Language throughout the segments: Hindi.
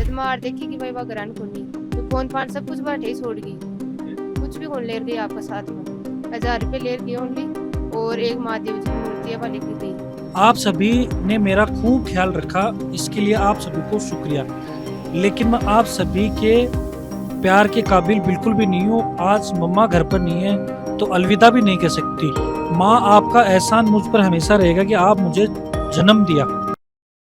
जब मार देखी कि भाई वह घरान कोनी तो फोन फान सब कुछ बैठे ही छोड़ गई, कुछ भी कौन ले गई आपका साथ में 1000 रुपये ले गई ओनली, और एक महादेव जी की मूर्ति है लेके गई। आप सभी ने मेरा खूब ख्याल रखा, इसके लिए आप सभी को शुक्रिया। लेकिन मैं आप सभी के प्यार के काबिल बिल्कुल भी नहीं हूँ। आज मम्मा घर पर नहीं है तो अलविदा भी नहीं कह सकती। माँ, आपका एहसान मुझ पर हमेशा रहेगा कि आप मुझे जन्म दिया।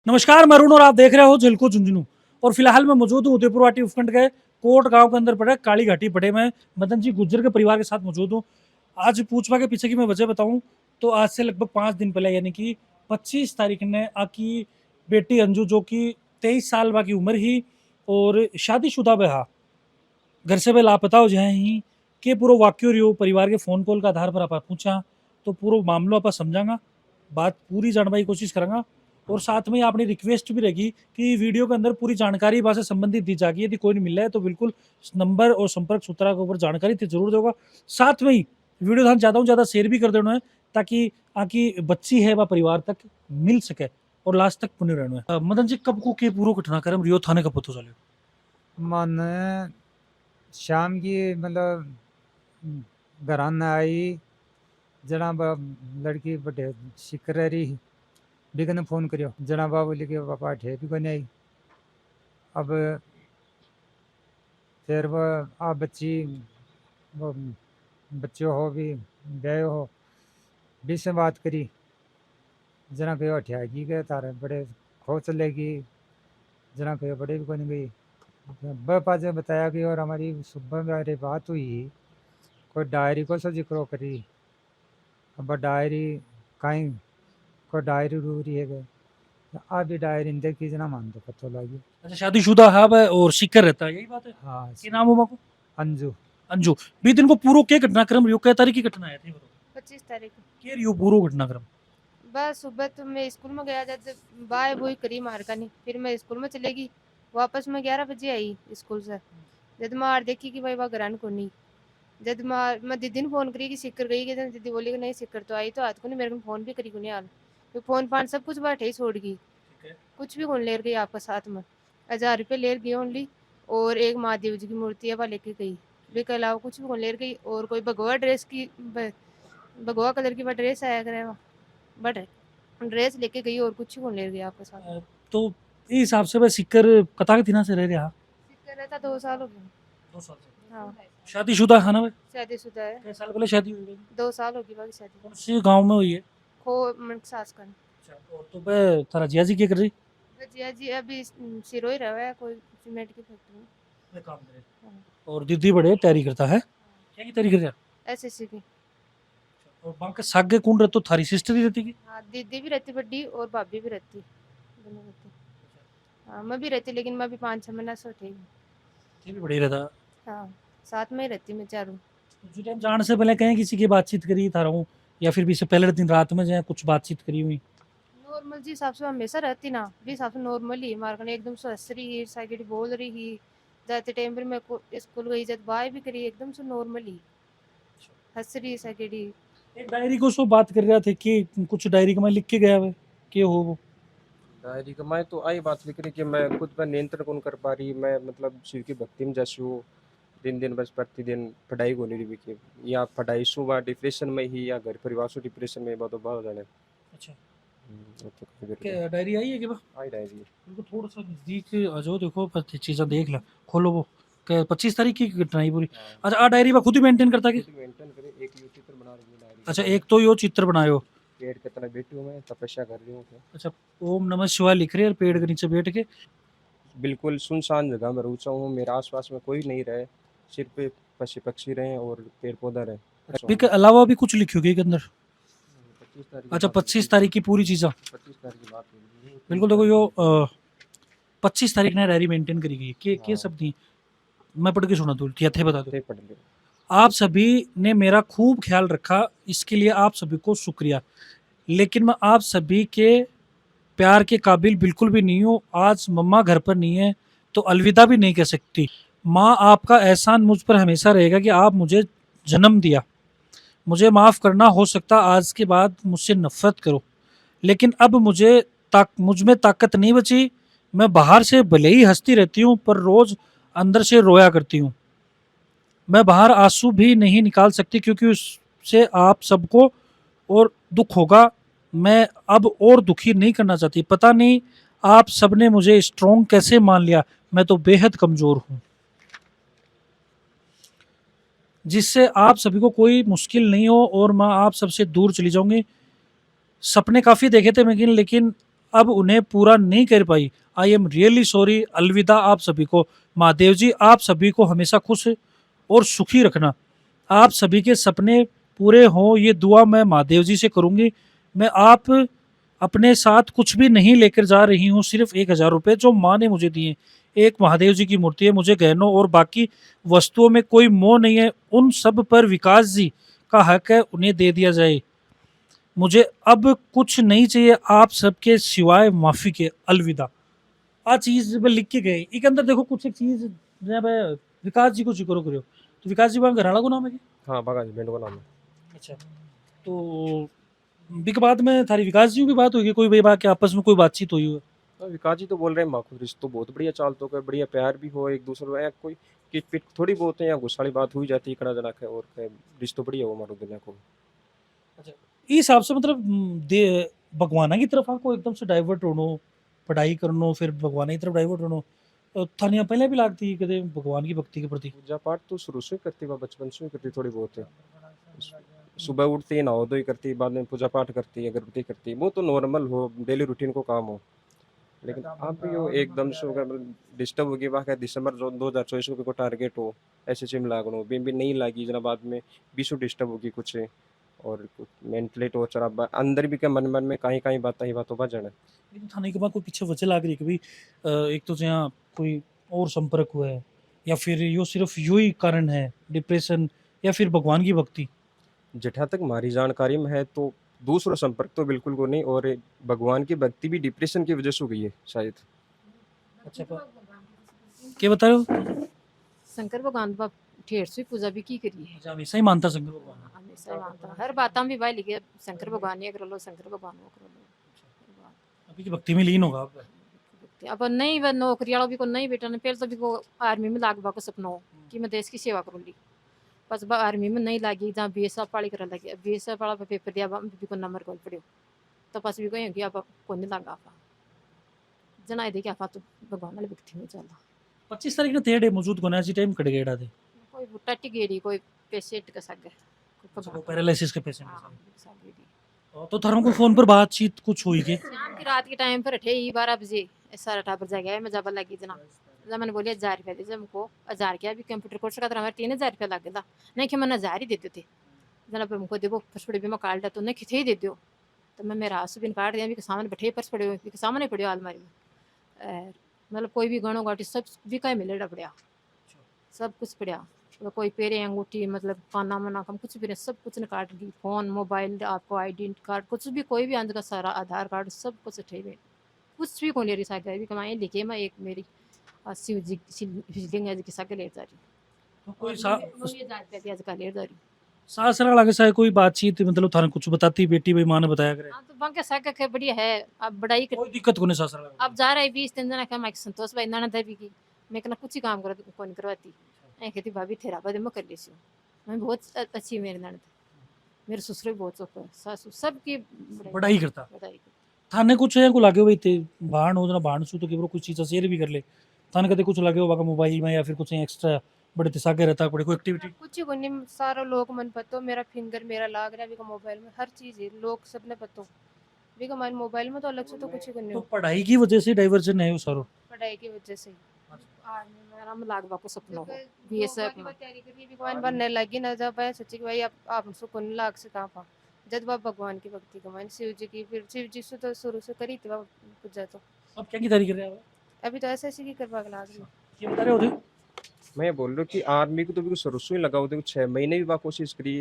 नमस्कार, मैं अरुण और आप देख रहे हो झलको झुंझुनू। और फिलहाल मैं मौजूद हूँ उदयपुर वाटी उपखंड के कोट गांव के अंदर पड़े काली घाटी पड़े में मदन जी गुज्जर के परिवार के साथ मौजूद हूँ। आज पूछवा के पीछे की मैं वजह बताऊं तो आज से लगभग 5 दिन पहले यानी कि 25 तारीख ने आकी बेटी अंजू, जो कि 23 साल बाकी उम्र ही और शादीशुदा बहा, घर से वे लापता हो जाए ही के पूरा वाक्य रियो परिवार के फोन कॉल के आधार पर आप पूछा तो पूरा मामलो आप समझांगा, बात पूरी जानने की कोशिश करेंगे। और साथ में आपने रिक्वेस्ट भी रखी कि वीडियो के अंदर पूरी जानकारी बात से संबंधित दी जाएगी। यदि कोई नहीं मिल रहा है तो बिल्कुल नंबर और संपर्क सूत्रा के ऊपर जानकारी तो जरूर देगा। साथ में ही वीडियो ध्यान ज़्यादा शेयर भी कर देना है ताकि आकी बच्ची है वह परिवार तक मिल सके और लास्ट तक पुण्य रहना है। मदन जी, कब को के पूरा घटनाक्रम रियो थाने का पता चले? मन शाम की मतलब घरान आई जना लड़की बड़े शिकर रही बिगन फोन करियो जना बाबू लिखे पापा ठे भी कोनी आई। अब फिर वो आ बच्ची वो बच्चों हो भी गए हो भी से बात करी जना कहो अठियागी गए तारे बड़े खो चलेगी जना कहो बड़े भी कोनी गई। पास बताया कि और हमारी सुबह में अरे बात हुई कोई डायरी को सो जिक्र करी। अब डायरी कहीं कोई डायरी रूरी है गए अभी डायरी इंदर की जना मान दो पता लगी। अच्छा, शादीशुदा है वह और शिकर रहता है, यही बात है? हाँ क्या नाम हो माँ को? अंजू। अंजू। 20 दिन को पूरा क्या घटनाक्रम रियो, क्या तारीख की घटना है? 25 तारीख को के रियो पूरा घटनाक्रम? बस सुबह तो मैं स्कूल में गया, जब बाय बोई करी मार का नहीं, फिर मैं स्कूल में चलेगी, वापस मैं 11 बजे आई स्कूल से। जब मार देखी कि भाई वह घरान कोनी, जब मार मैं दीदी ने फोन करी कि सिक्कर गई, कि दीदी बोली कि नहीं सिक्कर तो आई तो हाथ को नहीं, मेरे को फोन भी करी को नहीं हाल तो फोन फान सब कुछ बैठे ही छोड़ गई, कुछ भी कौन ले गई आपका साथ में 1000 रुपये ले गई ओनली, और एक महादेव जी की मूर्ति है वह लेके गई, के अलावा कुछ भी कौन ले गई। और कोई भगवा ड्रेस की भगवा कलर की वह ड्रेस आया करे बट ड्रेस लेके गई, और कुछ कौन ले गई आपके साथ। तो इस हिसाब से वह सिक्कर कता के दिना से रह रहा? सिक्कर रहता 2 साल हो गए। 2 साल से। हाँ शादीशुदा है ना वह? शादीशुदा है, कितने साल पहले शादी हुई है? 2 साल होगी बाकी शादी। कौन से गांव में हुई है? खो सास का और तो वह तारा जिया जी क्या कर रही? जिया जी अभी सिरो ही रहा है कोई सीमेंट की फैक्ट्री में। मैं काम करे। हाँ। और दीदी बड़े तैयारी करता है, क्या की तैयारी कर रहा? एसएससी की। और बांके सागे कौन रहतो, थारी सिस्टर ही रहती की? हाँ दीदी भी रहती बड्डी और भाभी भी रहती, दोनों रहती। हाँ मैं भी रहती, लेकिन मैं भी 5-6 महीना से ठीक। ये भी बड़ी रहता। हाँ साथ में ही रहती मैं चारों। जो टाइम जाने से पहले कहीं किसी की बातचीत करी था रहूं या फिर भी इससे पहले दिन रात में जाए कुछ बातचीत करी हुई? नॉर्मल जी हिसाब से हमेशा रहती ना, भी हिसाब से नॉर्मल ही मारकने एकदम से हंस रही ही, साइकिल बोल रही ही, जाते टाइम पर मैं स्कूल गई जब बाय भी करी एकदम से नॉर्मल ही हंस रही साइकिल। एक डायरी को सो बात कर रहा थे कि कुछ डायरी का मैं लिख के गया है कि हो वो डायरी का मैं तो आई बात लिख रही कि मैं खुद पर नियंत्रण कौन कर पा रही, मैं मतलब शिव की भक्ति में जैसू दिन दिन बस प्रतिदिन पढ़ाई को नहीं रही कि या पढ़ाई सुबह डिप्रेशन में ही या घर परिवार से डिप्रेशन में बहुत बात हो जाने। अच्छा वो तो कभी करके क्या डायरी आई है कि बा आई डायरी उनको थोड़ा सा नजदीक आ जाओ, देखो चीज़ें देख लो, खोलो वो क्या 25 तारीख की घटना है पूरी? अच्छा, आ डायरी बा खुद ही मेंटेन करता कि? मेंटेन करे एक यो चित्र बना रही हूँ डायरी। अच्छा, एक तो यो चित्र बनायो, पेड़ के तरह बैठी हूँ मैं तपस्या कर रही हूँ। अच्छा ओम नमः शिवाय लिख रहे हैं पेड़ के नीचे बैठ के। बिल्कुल सुनसान जगह में रुचा हूँ, मेरे आसपास में कोई नहीं रहे, सिर्फ पशु पक्षी रहे और पेड़ पौधा रहे। अभी के अलावा भी कुछ लिखोगे के अंदर? 25 तारीख अच्छा 25 तारीख की पूरी चीज़ें 25 तारीख की बात हो रही है। बिल्कुल। देखो यो 25 तारीख ने डायरी मेंटेन करी गई के सब थी, मैं पढ़ के सुना दूँ या थे बता दो। थे पढ़ लो। आप सभी ने मेरा खूब ख्याल रखा, इसके लिए आप सभी को शुक्रिया। लेकिन मैं आप सभी के प्यार के काबिल बिल्कुल भी नहीं हूँ। आज मम्मा घर पर नहीं है तो अलविदा भी नहीं कह सकती। माँ, आपका एहसान मुझ पर हमेशा रहेगा कि आप मुझे जन्म दिया। मुझे माफ़ करना, हो सकता आज के बाद मुझसे नफ़रत करो, लेकिन अब मुझ में ताकत नहीं बची। मैं बाहर से भले ही हंसती रहती हूँ पर रोज अंदर से रोया करती हूँ। मैं बाहर आंसू भी नहीं निकाल सकती क्योंकि उससे आप सबको और दुख होगा। मैं अब और दुखी नहीं करना चाहती। पता नहीं आप सबने मुझे स्ट्रॉन्ग कैसे मान लिया, मैं तो बेहद कमजोर हूँ। जिससे आप सभी को कोई मुश्किल नहीं हो और मैं आप सबसे दूर चली जाऊंगी। सपने काफ़ी देखे थे लेकिन अब उन्हें पूरा नहीं कर पाई। I am really sorry. अलविदा आप सभी को। महादेव जी आप सभी को हमेशा खुश और सुखी रखना। आप सभी के सपने पूरे हों ये दुआ मैं महादेव जी से करूंगी। मैं आप अपने साथ कुछ भी नहीं लेकर जा रही हूँ, सिर्फ 1000 रुपये जो माँ ने मुझे दिए। एक महादेव जी की मूर्ति है, मुझे गहनों और बाकी वस्तुओं में कोई मोह नहीं है। उन सब पर विकास जी का हक है, उन्हें दे दिया जाए। मुझे अब कुछ नहीं चाहिए आप सबके सिवाय माफी के। अलविदा। आ चीज पे लिख के गए एक अंदर देखो कुछ एक चीज जब विकास जी को जिक्र करो तो विकास जी वहाँ घराड़ा को नाम है क्या? हाँ, बागा हस्बैंड को नाम है। अच्छा, तो बिक बाद में थारी विकास जी की बात हुई कि कोई भाई बात के आपस में कोई बातचीत हुई है? तो विकास जी तो बोल रहे हैं माखुद रिश्तो बहुत बढ़िया चाल तो कर बढ़िया प्यार भी हो एक दूसरे को, कोई किट पिट थोड़ी बहुत है या गुस्सा वाली बात हुई जाती है कड़ा जना के, और रिश्तो बढ़िया हो हमारे दुनिया को। अच्छा, इस हिसाब से मतलब दे भगवाना की तरफ आपको एकदम से डाइवर्ट होनो, पढ़ाई करनो फिर भगवान की तरफ डाइवर्ट होनो, थानिया पहले भी लागती है कदे भगवान की भक्ति के प्रति? पूजा पाठ तो शुरू से ही करती, वह बचपन से ही करती थोड़ी बहुत है। सुबह उठते ही नहा धोई करती, बाद में पूजा पाठ करती, अगरबत्ती करती, वो तो नॉर्मल हो डेली रूटीन को काम हो। लेकिन आप भी हो एकदम से अगर डिस्टर्ब होगी वहाँ दिसंबर 2024 को टारगेट हो ऐसे सिम लागनो भी नहीं लागी जना बाद में बीसो डिस्टर्ब होगी कुछ, और मेंटली टॉर्चर अब अंदर भी क्या मन मन में कहीं कहीं बात ही बातों बजन है। लेकिन थाने के बाद कोई पीछे वजह लाग रही है कि भाई एक तो यहाँ कोई और संपर्क हुआ है या फिर यो सिर्फ यू ही कारण है डिप्रेशन या फिर भगवान की भक्ति? जहाँ तक हमारी जानकारी में है तो दूसरा संपर्क तो बिल्कुल को नहीं, और भगवान की भक्ति भी डिप्रेशन की वजह से हो गई है शायद। अच्छा, क्या बता रहे हो? शंकर भगवान का ढेर से पूजा भी की करी है। अच्छा, हमेशा ही मानता शंकर भगवान? हमेशा ही मानता हर बात भी भाई लिखे शंकर भगवान ये कर लो, शंकर भगवान वो कर लो। अभी की भक्ति में लीन होगा आप? अब नहीं वह नौकरी वाला भी को नहीं बेटा ने पहले तो भी को आर्मी में लाग को सपना हो कि मैं देश की सेवा करूँगी, बस आर्मी में नहीं लागी जहाँ BSF पाली कर लगी, BSF वाला पेपर दिया भी को नंबर कॉल पड़े तो पास भी कहीं कि आप को नहीं लगा आप जना दे कि आप तो भगवान वाली भक्ति में चला। 25 तारीख ने तेड़े मौजूद कोना जी टाइम कट गया थे। कोई बुट्टा टिकेरी कोई पेशेंट का सग पैरालिसिस के पेशेंट हाँ। तो थारों को फोन पर बातचीत कुछ हुई के? शाम की रात के टाइम पर अठे ही 12 बजे सारा टापर जा गया मैं जब लगी जना जब मैंने बोलिए 1000 रुपया दीजिए हमको 1000 क्या भी कंप्यूटर कोर्स का हमारे 3000 रुपया लग गया नहीं कि मैंने 1000 ही देते थे जना पर हमको देखो पर्स पड़े भी मैं काट लिया तो नहीं खिथे ही दे दो तो मैं मेरा आंसू भी काट दिया भी सामने बैठे पर्स पड़े हुए सामने पड़े अलमारी में मतलब कोई भी गणों गाटी सब भी कहीं मिलेगा पड़ा सब कुछ पड़ा कोई पेरे अंगूठी मतलब पाना मना कम कुछ भी नहीं सब कुछ ने काट दी फ़ोन मोबाइल आपको ID कार्ड कुछ भी कोई भी अंदर का सारा आधार कार्ड सब कुछ उठे हुए कुछ भी कौन ले रही सागर भी कमाए लिखे मैं एक मेरी शिव जी शिवलिंग की सागर ले जा रही तो कोई ले जा रही सासरा लगे साहे कोई बातचीत मतलब थाने कुछ बताती बेटी भाई माँ ने बताया करे? हाँ तो बांके सागर के बढ़िया है अब बड़ाई कोई दिक्कत को नहीं सासरा लगे? अब जा रहा है 20 दिन जना क्या मैं संतोष भाई नाना देवी की मैं कहना कुछ ही काम कर कौन करवाती ऐ कहती भाभी तेरा बाद मैं कर लेती हूँ मैं बहुत अच्छी मेरी ननद मेरे ससुर भी बहुत चौक सासू सबकी बढ़ाई करता बधाई थाने कुछ है को लागे भाई ते बाण हो जना बाण सु तो केवरो कुछ चीज शेयर भी कर ले थाने कदे कुछ लागे होगा मोबाइल में या फिर कुछ एक्स्ट्रा बड़े तिसागे रहता बड़े कोई एक्टिविटी? कुछ ही कोनी सारा लोग मन पतो मेरा फिंगर मेरा लाग रहा है मोबाइल में हर चीज है लोग सबने पतो भी हमारे मोबाइल में तो अलग से तो कुछ ही कोनी तो पढ़ाई की वजह से डाइवर्जन है वो सारो? पढ़ाई की वजह से मेरा में लागबा को सपना हो BSF में तैयारी करी भगवान बनने लगी ना जब मैं सोची कि भाई आप हमसे कौन लाग से कहाँ पा जब बाप भगवान की भक्ति कमाई शिव जी की फिर शिव जी से तो शुरू से करी थी पूजा तो अब क्या की तैयारी कर रहे हैं? अभी तो ऐसे की करवा लाग रही ये बता रहे होते? मैं बोल रहा हूँ कि आर्मी को तो भी शुरू से ही लगा होते 6 महीने भी वहाँ कोशिश करी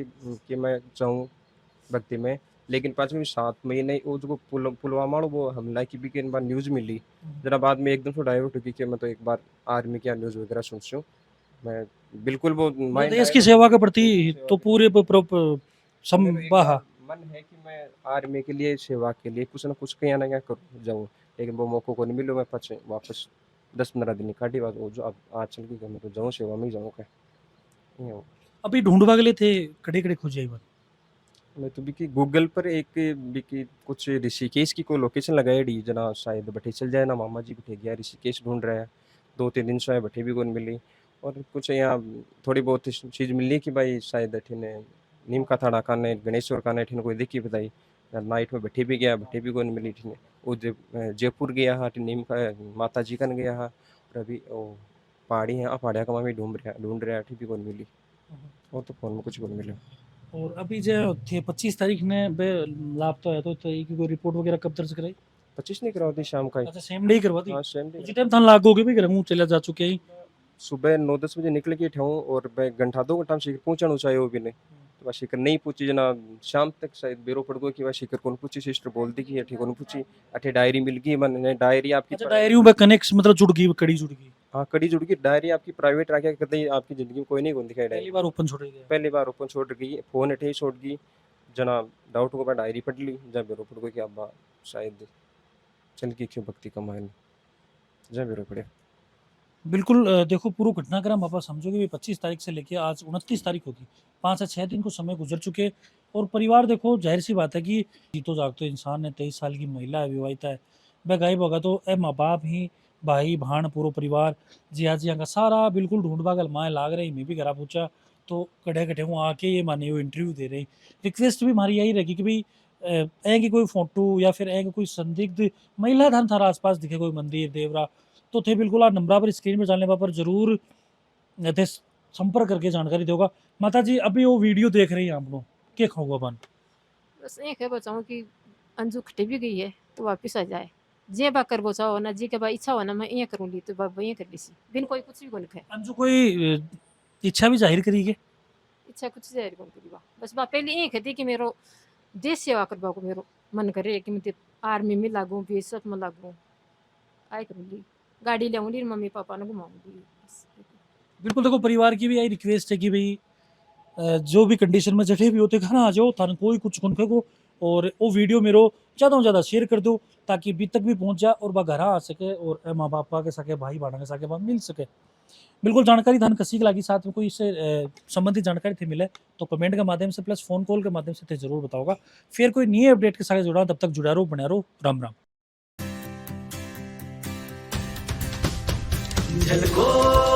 कि मैं जाऊँ भक्ति में, लेकिन 7 महीने वो जो पुलवामा वो हमला की भी एक बार न्यूज़ मिली जरा बाद में एकदम से डाइवर्ट हुई कि मैं तो एक बार आर्मी की न्यूज़ वगैरह सुन मैं बिल्कुल वो देश की सेवा के प्रति तो पूरे मन है कि मैं आर्मी के लिए सेवा के लिए कुछ ना कुछ कहीं ना कहीं करूँ जाऊँ, लेकिन वो मौके को नहीं मिलो। मैं पछ वापस 10-15 दिन काटी बात वो जो अब आज चल के मैं तो जाऊँ सेवा में जाऊँ का ये हो। अभी ढूंढवा गए थे कड़े कड़े खोजे एक बार मैं तो बिकी गूगल पर एक बिकी कुछ ऋषिकेश की कोई लोकेशन लगाई जना शायद बठे चल जाए ना मामा जी बठे गया ऋषिकेश ढूंढ रहा है 2-3 दिन से बठे भी कौन मिली और कुछ यहाँ थोड़ी बहुत चीज़ मिली कि भाई शायद अठिन नीम का थाना खाने गणेश्वर खाने अठिन कोई देखी बताई नाइट में बठे भी गया बठे भी कौन मिली अठिन वो जयपुर गया हा नीम का माता जी कन गया हा और अभी वो पहाड़ी है पहाड़िया का मैं ढूंढ रहा अठी भी कौन मिली और तो फोन में कुछ कौन मिला। और अभी जो थे 25 तारीख ने बे लापता है तो की कोई रिपोर्ट वगैरह कब दर्ज कराई 25 नहीं कराती शाम का ही। अच्छा सेम डे ही करवा दी हाँ सेम डे उसी टाइम थान लागोगे भी घर मुंह चला जा चुके ही सुबह 9-10 बजे निकल के ठाऊँ और मैं घंटा 2 घंटा में शिखर पहुंचना चाहिए वो भी नहीं तो बस शिखर नहीं पूछी जना शाम तक शायद बेरो पड़ गयो कि वह शिखर कौन पूछी सिस्टर बोल दी कि अठी कौन पूछी अठे डायरी मिल गई मैंने डायरी आपकी अच्छा डायरी में कनेक्ट मतलब जुड़ गई कड़ी जुड़ गई हाँ कड़ी जुड़ गई डायरी आपकी प्राइवेट रखे कतई आपकी जिंदगी में कोई नहीं कौन दिखाई पहली डायरी बार ओपन छोड़ गया पहली बार ओपन छोड़ गई फोन अठे ही छोड़ गई जना डाउट को मैं डायरी पढ़ ली जब बेरो पड़ गई कि अब शायद चल की क्यों भक्ति कमाए जब बेरो पड़े बिल्कुल देखो पूरा घटनाक्रम आप समझोगे भी 25 तारीख से लेके आज 29 तारीख होगी 5 से 6 दिन को समय गुजर चुके और परिवार देखो जाहिर सी बात है कि जीतो जागतो इंसान है 23 साल की महिला है विवाहिता है वह गायब होगा तो ए माँ बाप ही भाई भाण पूरा परिवार जिया जिया का सारा बिल्कुल ढूंढवा गल माए लाग रही मैं भी घर पूछा तो कड़े कटे हूँ आके ये माने वो इंटरव्यू दे रही रिक्वेस्ट भी हमारी यही रहेगी कि भाई ए की कोई फोटो या फिर ए की कोई संदिग्ध महिला धन थारा आसपास दिखे कोई मंदिर देवरा तो थे बिल्कुल आप नंबर पर स्क्रीन पर जाने पर जरूर थे संपर्क करके जानकारी दोगा माता जी अभी वो वीडियो देख रही हैं आप लोग क्या खाऊंगा बन बस एक है बचाऊँ कि अंजू खटे भी गई है तो वापस आ जाए जे बा कर बचाओ ना जी के बा इच्छा हो ना मैं ये करूँगी तो बाबा ये कर ली सी बिन कोई कुछ भी कौन खाए अंजू कोई इच्छा भी जाहिर करी है इच्छा कुछ जाहिर कौन करी बा बस बा पहले ये कहती कि मेरो देश सेवा करवा को मेरो मन करे कि मैं आर्मी में लागू बीएसएफ में लागू आए करूँगी गाड़ी लाऊंगी मम्मी पापा ने घुमाऊंगी बिल्कुल देखो परिवार की भी यही रिक्वेस्ट है कि भाई जो भी कंडीशन में जठे भी होते खाना आ जाओ थाने कोई कुछ कौन फेंको और वो वीडियो मेरो ज़्यादा से ज़्यादा शेयर कर दो ताकि बी तक भी पहुंच जाए और वह घर आ सके और माँ बापा के सके भाई भाड़ा के सके मिल सके बिल्कुल जानकारी थान कसी के लागी साथ में कोई इससे संबंधित जानकारी थे मिले तो कमेंट के माध्यम से प्लस फोन कॉल के माध्यम से थे जरूर बताओगा फिर कोई नई अपडेट के साथ जुड़ा तब तक जुड़ा रहो बना रहो राम राम झलको